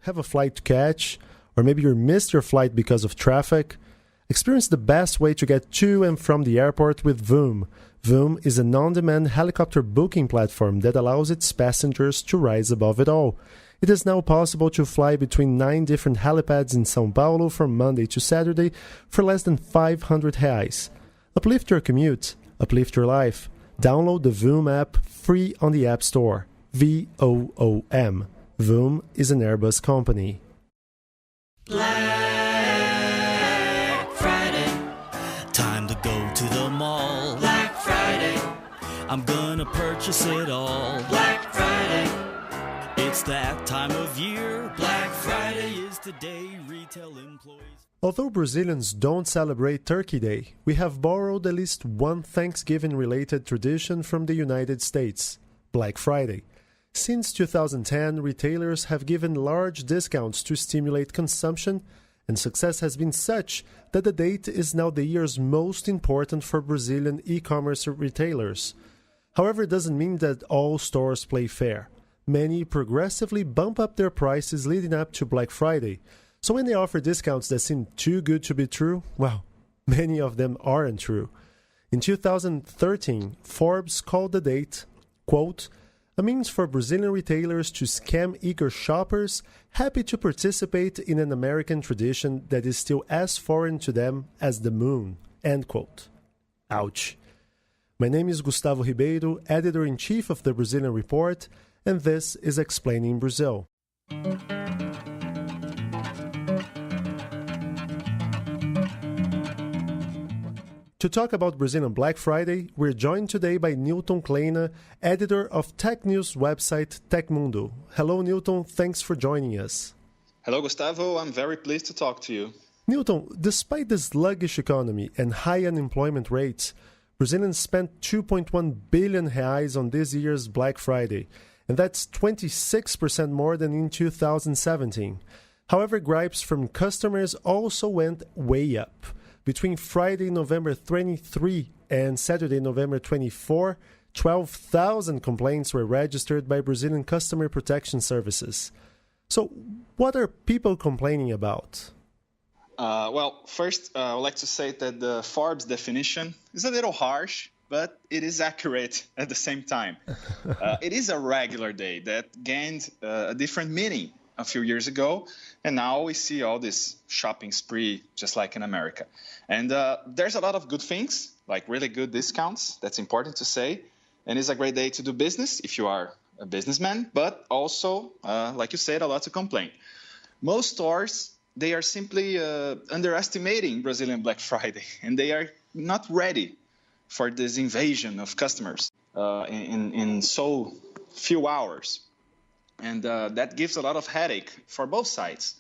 have a flight to catch, or maybe you missed your flight because of traffic, experience the best way to get to and from the airport with Voom. Voom is an on-demand helicopter booking platform that allows its passengers to rise above it all. It is now possible to fly between 9 different helipads in São Paulo from Monday to Saturday for less than 500 reais. Uplift your commute, uplift your life. Download the Voom app free on the App Store. VOOM. Voom is an Airbus company. Black Friday. Time to go to the mall. Black Friday. I'm gonna purchase it all. Black Friday. It's that time of year. Black Friday is the day retail employees. Although Brazilians don't celebrate Turkey Day, we have borrowed at least one Thanksgiving-related tradition from the United States, Black Friday. Since 2010, retailers have given large discounts to stimulate consumption, and success has been such that the date is now the year's most important for Brazilian e-commerce retailers. However, it doesn't mean that all stores play fair. Many progressively bump up their prices leading up to Black Friday. So when they offer discounts that seem too good to be true, well, many of them aren't true. In 2013, Forbes called the date, quote, a means for Brazilian retailers to scam eager shoppers happy to participate in an American tradition that is still as foreign to them as the moon, end quote. Ouch. My name is Gustavo Ribeiro, editor-in-chief of the Brazilian Report, and this is Explaining Brazil. To talk about Brazilian Black Friday, we're joined today by Newton Kleina, editor of tech news website Tecmundo. Hello, Newton. Thanks for joining us. Hello, Gustavo. I'm very pleased to talk to you. Newton, despite the sluggish economy and high unemployment rates, Brazilians spent 2.1 billion reais on this year's Black Friday, and that's 26% more than in 2017. However, gripes from customers also went way up. Between Friday, November 23 and Saturday, November 24, 12,000 complaints were registered by Brazilian Customer Protection Services. So, what are people complaining about? First, I would like to say that the Forbes definition is a little harsh, but it is accurate at the same time. It is a regular day that gained a different meaning a few years ago, and now we see all this shopping spree just like in America. And there's a lot of good things, like really good discounts, that's important to say, and it's a great day to do business if you are a businessman, but also, like you said, a lot to complain. Most stores, they are simply underestimating Brazilian Black Friday, and they are not ready for this invasion of customers in so few hours. And that gives a lot of headache for both sides.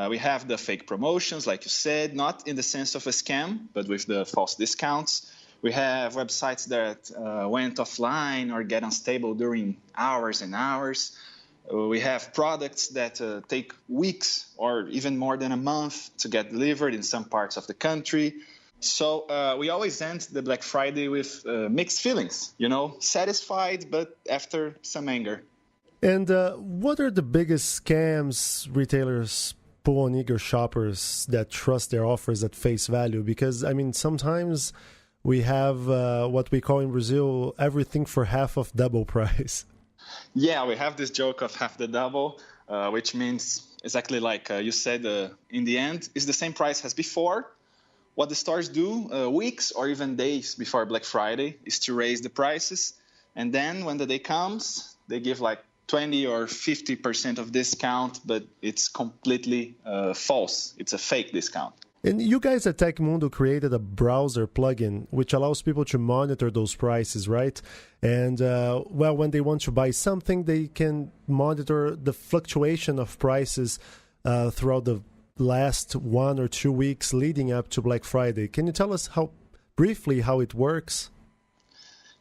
We have the fake promotions, like you said, not in the sense of a scam, but with the false discounts. We have websites that went offline or get unstable during hours and hours. We have products that take weeks or even more than a month to get delivered in some parts of the country. So we always end the Black Friday with mixed feelings, satisfied, but after some anger. And what are the biggest scams retailers pull on eager shoppers that trust their offers at face value? Because, sometimes we have what we call in Brazil, everything for half of double price. Yeah, we have this joke of half the double, which means exactly like you said, in the end, it's the same price as before. What the stores do weeks or even days before Black Friday is to raise the prices. And then when the day comes, they give like 20 or 50% of discount, but it's completely false. It's a fake discount. And you guys at Tecmundo created a browser plugin which allows people to monitor those prices, right? And, when they want to buy something, they can monitor the fluctuation of prices throughout the last 1 or 2 weeks leading up to Black Friday. Can you tell us briefly how it works?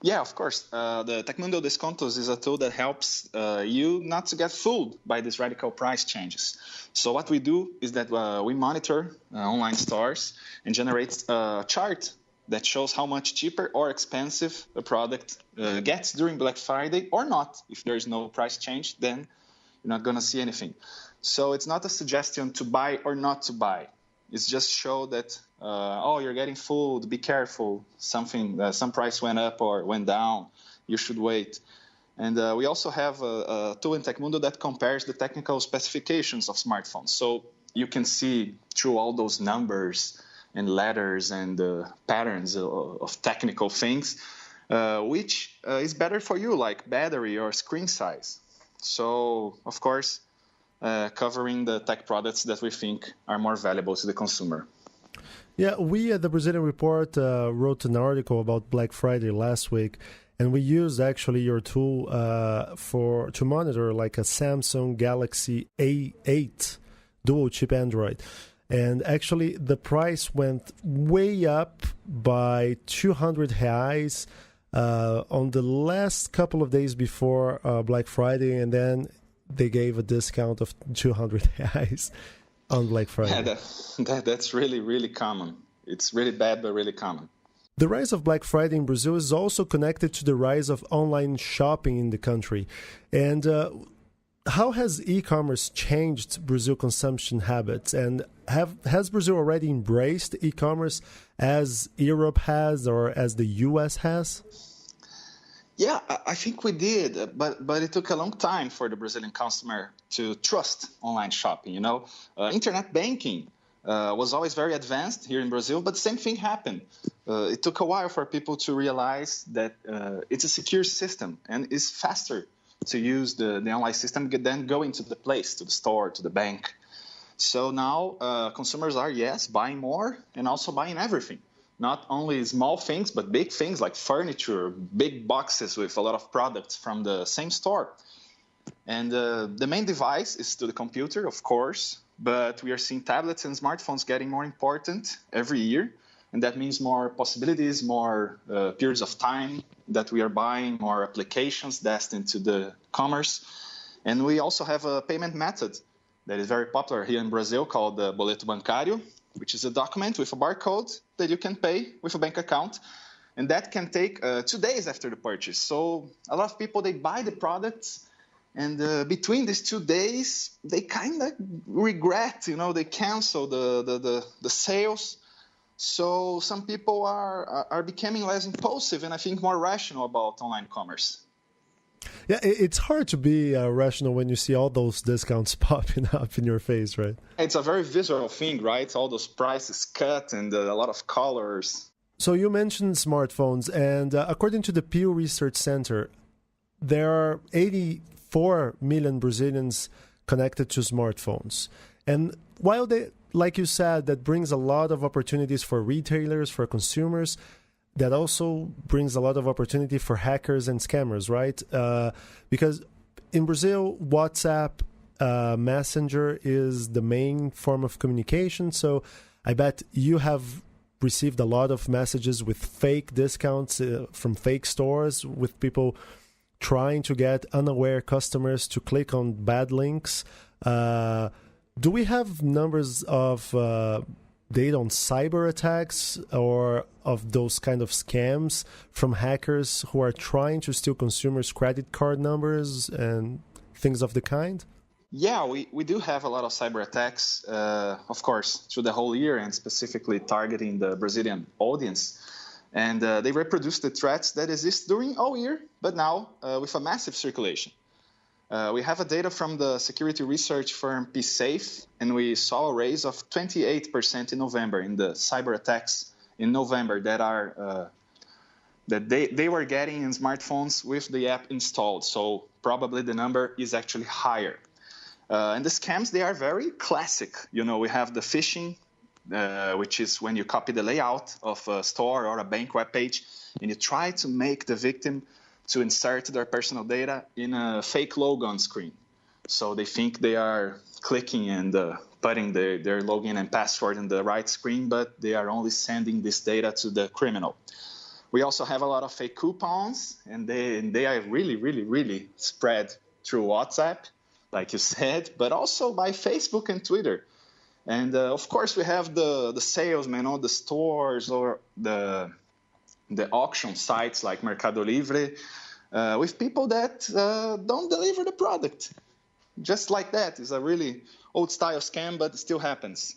Yeah, of course. The Tecmundo Descontos is a tool that helps you not to get fooled by these radical price changes. So what we do is that we monitor online stores and generate a chart that shows how much cheaper or expensive a product gets during Black Friday or not. If there is no price change, then You're not going to see anything. So it's not a suggestion to buy or not to buy. It's just show that, you're getting fooled, be careful. Some price went up or went down. You should wait. And we also have a tool in Tecmundo that compares the technical specifications of smartphones. So you can see through all those numbers and letters and patterns of technical things, which is better for you, like battery or screen size. So, of course, covering the tech products that we think are more valuable to the consumer. Yeah, we at the Brazilian Report wrote an article about Black Friday last week, and we used actually your tool to monitor like a Samsung Galaxy A8 dual chip Android. And actually the price went way up by 200 reais on the last couple of days before Black Friday, and then they gave a discount of 200 reais on Black Friday. Yeah, that's really, really common. It's really bad, but really common. The rise of Black Friday in Brazil is also connected to the rise of online shopping in the country. And how has e-commerce changed Brazil consumption habits? And has Brazil already embraced e-commerce as Europe has or as the US has? Yeah, I think we did, but it took a long time for the Brazilian consumer to trust online shopping. Internet banking was always very advanced here in Brazil, but the same thing happened. It took a while for people to realize that it's a secure system and it's faster to use the online system than going to the place, to the store, to the bank. So now consumers are, buying more and also buying everything. Not only small things, but big things like furniture, big boxes with a lot of products from the same store. And the main device is to the computer, of course, but we are seeing tablets and smartphones getting more important every year. And that means more possibilities, more periods of time that we are buying, more applications destined to the commerce. And we also have a payment method that is very popular here in Brazil called the Boleto Bancário, which is a document with a barcode that you can pay with a bank account. And that can take 2 days after the purchase. So a lot of people, they buy the products, and between these 2 days, they kind of regret, they cancel the sales. So some people are becoming less impulsive and I think more rational about online commerce. Yeah, it's hard to be rational when you see all those discounts popping up in your face, right? It's a very visual thing, right? All those prices cut and a lot of colors. So you mentioned smartphones, and according to the Pew Research Center, there are 84 million Brazilians connected to smartphones. And while they, like you said, that brings a lot of opportunities for retailers, for consumers, that also brings a lot of opportunity for hackers and scammers, right? Because in Brazil, WhatsApp Messenger is the main form of communication. So I bet you have received a lot of messages with fake discounts from fake stores, with people trying to get unaware customers to click on bad links. Do we have numbers of data on cyber attacks or of those kind of scams from hackers who are trying to steal consumers' credit card numbers and things of the kind? Yeah, we do have a lot of cyber attacks, of course, through the whole year and specifically targeting the Brazilian audience. And they reproduce the threats that exist during all year, but now with a massive circulation. We have a data from the security research firm PSafe, and we saw a raise of 28% in November in the cyber attacks in November that they were getting in smartphones with the app installed. So probably the number is actually higher. And the scams, they are very classic. We have the phishing, which is when you copy the layout of a store or a bank webpage, and you try to make the victim to insert their personal data in a fake logo on screen. So they think they are clicking and putting their login and password in the right screen, but they are only sending this data to the criminal. We also have a lot of fake coupons, and they are really, really, really spread through WhatsApp, like you said, but also by Facebook and Twitter. And of course, we have the salesmen or the stores or the auction sites like Mercado Livre with people that don't deliver the product. just like that. It's a really old-style scam, but it still happens.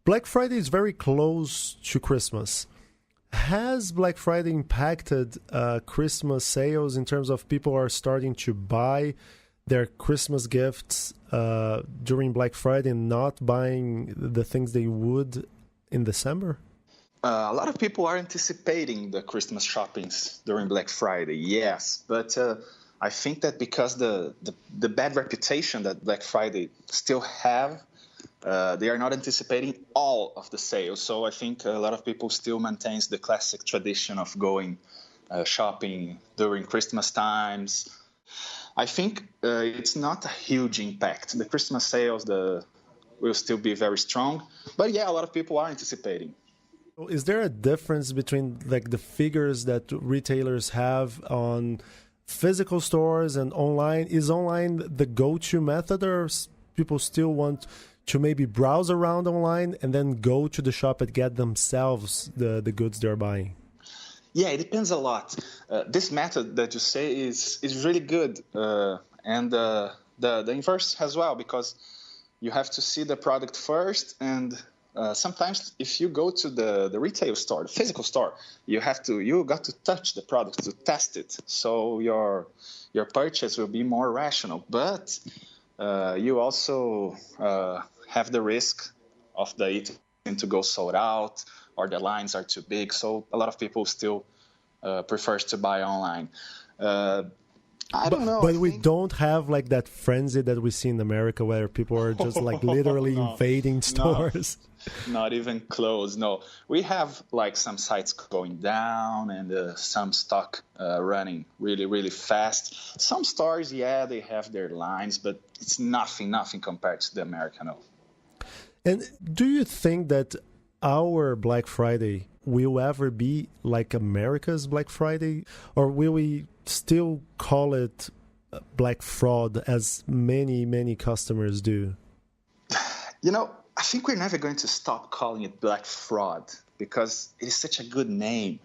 Black Friday is very close to Christmas. Has Black Friday impacted Christmas sales in terms of people are starting to buy their Christmas gifts during Black Friday and not buying the things they would in December? A lot of people are anticipating the Christmas shoppings during Black Friday, yes. But I think that because the bad reputation that Black Friday still have, they are not anticipating all of the sales. So I think a lot of people still maintains the classic tradition of going shopping during Christmas times. I think it's not a huge impact. The Christmas sales will still be very strong. But yeah, a lot of people are anticipating. Is there a difference between like the figures that retailers have on physical stores and online? Is online the go-to method, or people still want to maybe browse around online and then go to the shop and get themselves the goods they're buying? Yeah, it depends a lot. This method that you say is really good, and the inverse as well, because you have to see the product first, and sometimes if you go to the retail store, the physical store, you got to touch the product to test it, so your purchase will be more rational. But you also have the risk of the item to go sold out, or the lines are too big. So a lot of people still prefers to buy online. I don't know. But we don't have like that frenzy that we see in America where people are just like literally invading stores. Not even close. No, we have like some sites going down and some stock running really, really fast. Some stores, yeah, they have their lines, but it's nothing compared to the American. No. And do you think that our Black Friday will ever be like America's Black Friday, or will we still call it Black Fraud as many customers do? You know, I think we're never going to stop calling it Black Fraud because it is such a good name.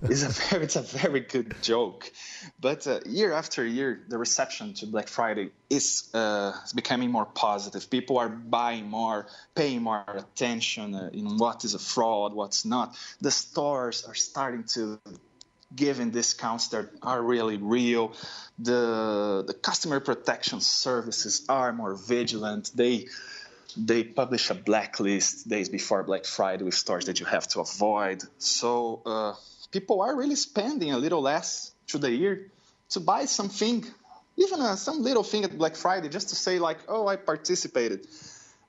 It's a very good joke. But year after year, the reception to Black Friday is becoming more positive. People are buying more, paying more attention in what is a fraud, what's not. The stores are starting to give in discounts that are really real. The customer protection services are more vigilant. They publish a blacklist days before Black Friday with stores that you have to avoid. So people are really spending a little less through the year to buy something, even some little thing at Black Friday, just to say like, oh, I participated.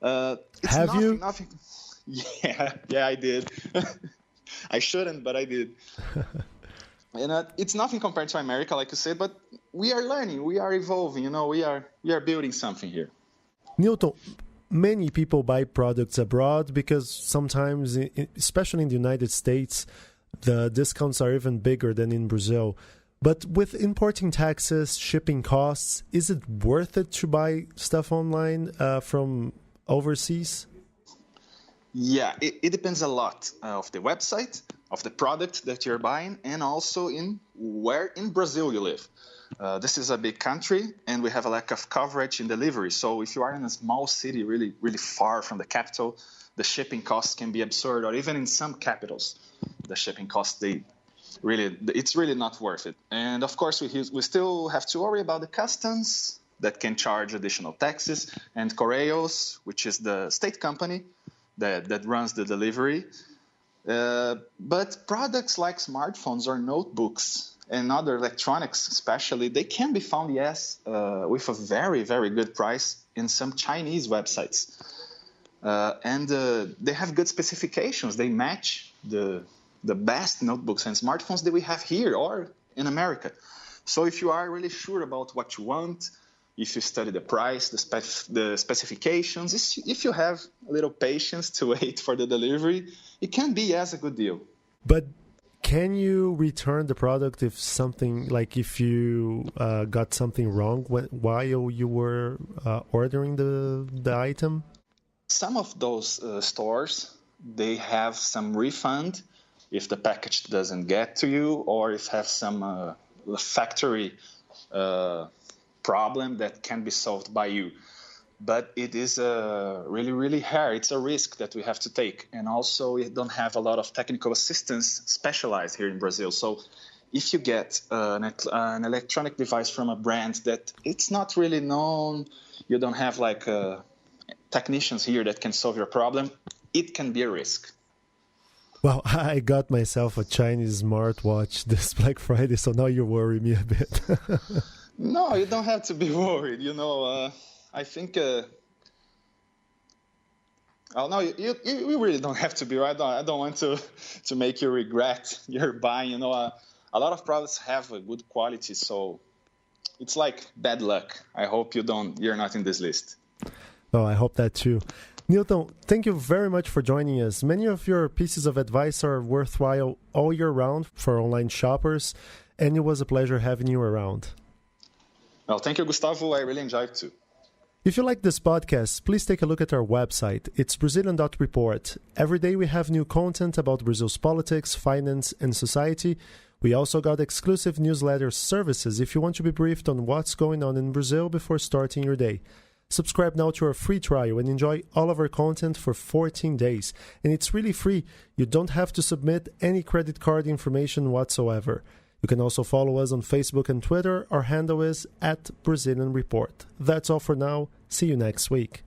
Have you? Nothing. Yeah, I did. I shouldn't, but I did. And it's nothing compared to America, like you said, but we are learning, we are evolving, we are building something here. Newton, many people buy products abroad because sometimes, especially in the United States, the discounts are even bigger than in Brazil. But with importing taxes, shipping costs, is it worth it to buy stuff online from overseas? Yeah, it depends a lot of the website, of the product that you're buying, and also in where in Brazil you live. This is a big country, and we have a lack of coverage in delivery. So if you are in a small city, really, really far from the capital, the shipping costs can be absurd, or even in some capitals, the shipping costs, it's really not worth it. And of course, we still have to worry about the customs that can charge additional taxes, and Correios, which is the state company that runs the delivery. But products like smartphones or notebooks and other electronics especially, they can be found, yes, with a very, very good price in some Chinese websites. And they have good specifications. They match the best notebooks and smartphones that we have here or in America. So if you are really sure about what you want, if you study the price, the specifications, if you have a little patience to wait for the delivery, it can be as a good deal. But can you return the product if you got something wrong while you were ordering the item? Some of those stores, they have some refund if the package doesn't get to you, or if have some factory problem that can be solved by you. But it is really, really hard. It's a risk that we have to take. And also, we don't have a lot of technical assistance specialized here in Brazil. So if you get an electronic device from a brand that it's not really known, you don't have like technicians here that can solve your problem, it can be a risk. Well, I got myself a Chinese smartwatch this Black Friday, so now you worry me a bit. No, you don't have to be worried. I think. No, you really don't have to be. I don't want to make you regret your buying. A lot of products have a good quality, so it's like bad luck. I hope you're not in this list. Oh, I hope that too. Nilton, thank you very much for joining us. Many of your pieces of advice are worthwhile all year round for online shoppers, and it was a pleasure having you around. Well, thank you, Gustavo. I really enjoyed it too. If you like this podcast, please take a look at our website. It's Brazilian.report. Every day we have new content about Brazil's politics, finance, and society. We also got exclusive newsletter services if you want to be briefed on what's going on in Brazil before starting your day. Subscribe now to our free trial and enjoy all of our content for 14 days. And it's really free. You don't have to submit any credit card information whatsoever. You can also follow us on Facebook and Twitter. Our handle is @Brazilian Report. That's all for now. See you next week.